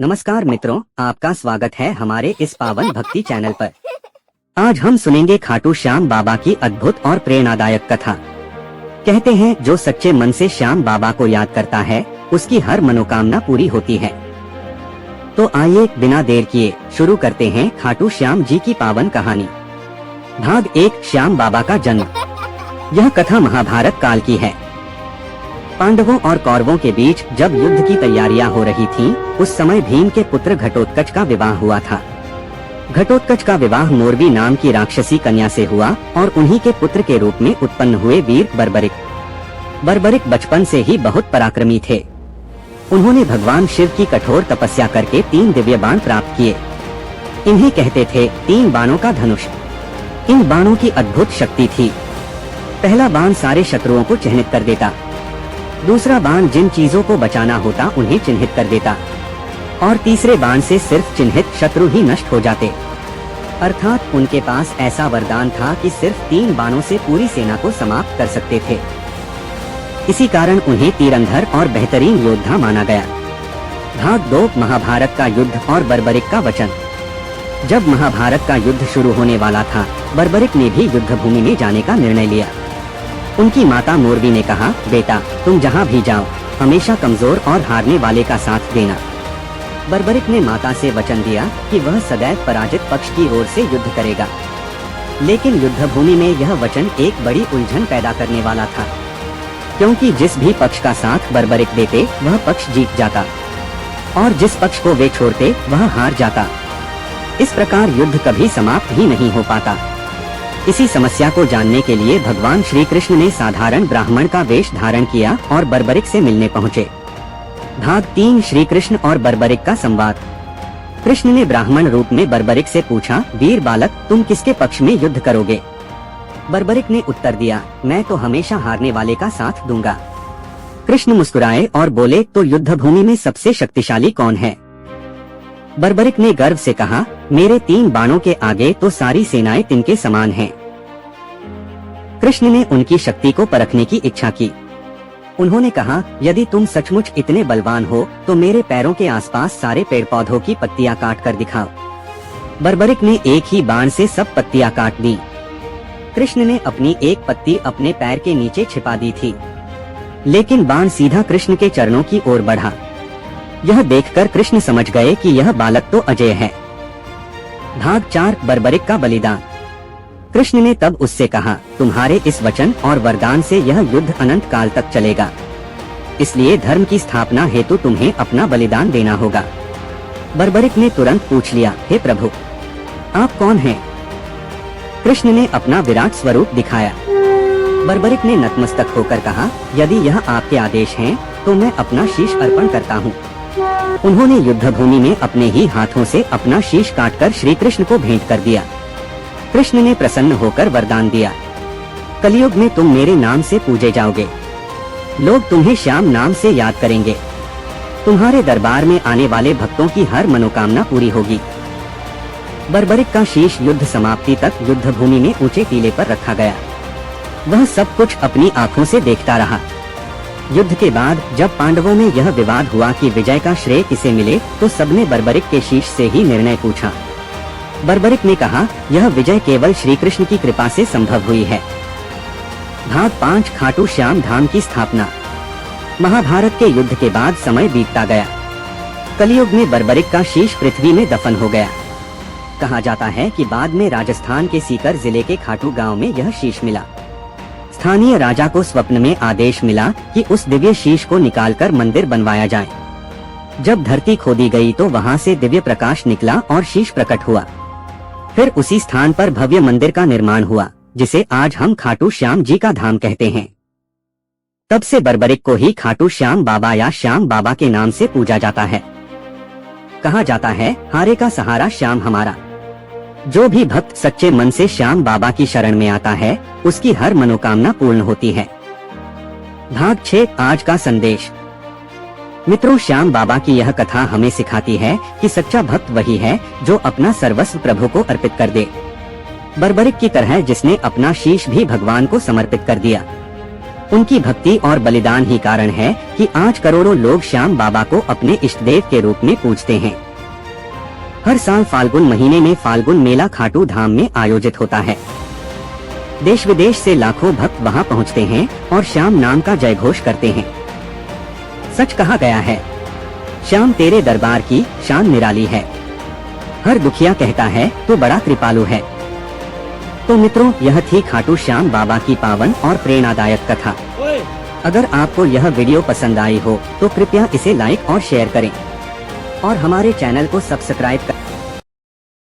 नमस्कार मित्रों, आपका स्वागत है हमारे इस पावन भक्ति चैनल पर। आज हम सुनेंगे खाटू श्याम बाबा की अद्भुत और प्रेरणादायक कथा। कहते हैं जो सच्चे मन से श्याम बाबा को याद करता है उसकी हर मनोकामना पूरी होती है। तो आइए बिना देर किए शुरू करते हैं खाटू श्याम जी की पावन कहानी। भाग 1, श्याम बाबा का जन्म। यह कथा महाभारत काल की है। पांडवों और कौरवों के बीच जब युद्ध की तैयारियां हो रही थीं, उस समय भीम के पुत्र घटोत्कच का विवाह हुआ था। घटोत्कच का विवाह मोरवी नाम की राक्षसी कन्या से हुआ और उन्हीं के पुत्र के रूप में उत्पन्न हुए वीर बर्बरिक। बर्बरिक बचपन से ही बहुत पराक्रमी थे। उन्होंने भगवान शिव की कठोर तपस्या करके 3 दिव्य बाण प्राप्त किए। इन्हें कहते थे 3 बाणों का धनुष। इन बाणों की अद्भुत शक्ति थी। पहला बाण सारे शत्रुओं को चिह्नित कर देता, दूसरा बाण जिन चीजों को बचाना होता उन्हें चिन्हित कर देता और तीसरे बाण से सिर्फ चिन्हित शत्रु ही नष्ट हो जाते। अर्थात उनके पास ऐसा वरदान था कि सिर्फ 3 बाणों से पूरी सेना को समाप्त कर सकते थे। इसी कारण उन्हें तीरंधर और बेहतरीन योद्धा माना गया। भाग 2, महाभारत का युद्ध और बर्बरिक का वचन। जब महाभारत का युद्ध शुरू होने वाला था, बर्बरिक ने भी युद्ध भूमि में जाने का निर्णय लिया। उनकी माता मोरवी ने कहा, बेटा तुम जहाँ भी जाओ हमेशा कमजोर और हारने वाले का साथ देना। बर्बरिक ने माता से वचन दिया कि वह सदैव पराजित पक्ष की ओर से युद्ध करेगा। लेकिन युद्ध भूमि में यह वचन एक बड़ी उलझन पैदा करने वाला था, क्योंकि जिस भी पक्ष का साथ बर्बरिक देते वह पक्ष जीत जाता और जिस पक्ष को वे छोड़ते वह हार जाता। इस प्रकार युद्ध कभी समाप्त ही नहीं हो पाता। इसी समस्या को जानने के लिए भगवान श्री कृष्ण ने साधारण ब्राह्मण का वेश धारण किया और बर्बरिक से मिलने पहुँचे। भाग 3, श्री कृष्ण और बर्बरिक का संवाद। कृष्ण ने ब्राह्मण रूप में बर्बरिक से पूछा, वीर बालक तुम किसके पक्ष में युद्ध करोगे? बर्बरिक ने उत्तर दिया, मैं तो हमेशा हारने वाले का साथ दूंगा। कृष्ण मुस्कुराए और बोले, तो युद्ध भूमि में सबसे शक्तिशाली कौन है? बर्बरिक ने गर्व से कहा, मेरे 3 बाणों के आगे तो सारी सेनाएं तिनके समान हैं। कृष्ण ने उनकी शक्ति को परखने की इच्छा की। उन्होंने कहा, यदि तुम सचमुच इतने बलवान हो तो मेरे पैरों के आसपास सारे पेड़ पौधों की पत्तियां काट कर दिखाओ। बर्बरिक ने एक ही बाण से सब पत्तियां काट दी। कृष्ण ने अपनी एक पत्ती अपने पैर के नीचे छिपा दी थी, लेकिन बाण सीधा कृष्ण के चरणों की ओर बढ़ा। यह देखकर कृष्ण समझ गए कि यह बालक तो अजय है। भाग 4, बर्बरिक का बलिदान। कृष्ण ने तब उससे कहा, तुम्हारे इस वचन और वरदान से यह युद्ध अनंत काल तक चलेगा, इसलिए धर्म की स्थापना हेतु तुम्हें अपना बलिदान देना होगा। बर्बरिक ने तुरंत पूछ लिया, हे प्रभु आप कौन हैं? कृष्ण ने अपना विराट स्वरूप दिखाया। बर्बरिक ने नतमस्तक होकर कहा, यदि यह आपके आदेश हैं तो मैं अपना शीश अर्पण करता हूँ। उन्होंने युद्ध भूमि में अपने ही हाथों से अपना शीश काटकर श्री कृष्ण को भेंट कर दिया। कृष्ण ने प्रसन्न होकर वरदान दिया, कलयुग में तुम मेरे नाम से पूजे जाओगे। लोग तुम्हें श्याम नाम से याद करेंगे। तुम्हारे दरबार में आने वाले भक्तों की हर मनोकामना पूरी होगी। बर्बरिक का शीश युद्ध समाप्ति तक युद्ध भूमि में ऊंचे टीले पर रखा गया। वह सब कुछ अपनी आंखों से देखता रहा। युद्ध के बाद जब पांडवों में यह विवाद हुआ कि विजय का श्रेय किसे मिले, तो सबने बर्बरिक के शीश से ही निर्णय पूछा। बर्बरिक ने कहा, यह विजय केवल श्री कृष्ण की कृपा से संभव हुई है। भाग 5, खाटू श्याम धाम की स्थापना। महाभारत के युद्ध के बाद समय बीतता गया। कलयुग में बर्बरिक का शीश पृथ्वी में दफन हो गया। कहा जाता है कि बाद में राजस्थान के सीकर जिले के खाटू गांव में यह शीश मिला। स्थानीय राजा को स्वप्न में आदेश मिला कि उस दिव्य शीश को निकालकर मंदिर बनवाया जाए। जब धरती खोदी गई तो वहां से दिव्य प्रकाश निकला और शीश प्रकट हुआ। फिर उसी स्थान पर भव्य मंदिर का निर्माण हुआ, जिसे आज हम खाटू श्याम जी का धाम कहते हैं। तब से बर्बरिक को ही खाटू श्याम बाबा या श्याम बाबा के नाम से पूजा जाता है। कहा जाता है, हारे का सहारा श्याम हमारा। जो भी भक्त सच्चे मन से श्याम बाबा की शरण में आता है उसकी हर मनोकामना पूर्ण होती है। भाग 6, आज का संदेश। मित्रों, श्याम बाबा की यह कथा हमें सिखाती है कि सच्चा भक्त वही है जो अपना सर्वस्व प्रभु को अर्पित कर दे। बर्बरिक की तरह जिसने अपना शीश भी भगवान को समर्पित कर दिया। उनकी भक्ति और बलिदान ही कारण है कि आज करोड़ों लोग श्याम बाबा को अपने इष्ट देव के रूप में पूजते हैं। हर साल फाल्गुन महीने में फाल्गुन मेला खाटू धाम में आयोजित होता है। देश विदेश से लाखों भक्त वहां पहुंचते हैं और श्याम नाम का जयघोष करते हैं। सच कहा गया है, श्याम तेरे दरबार की शान निराली है। हर दुखिया कहता है तू बड़ा कृपालु है। तो मित्रों, यह थी खाटू श्याम बाबा की पावन और प्रेरणादायक कथा। अगर आपको यह वीडियो पसंद आई हो तो कृपया इसे लाइक और शेयर करें और हमारे चैनल को सब्सक्राइब करें।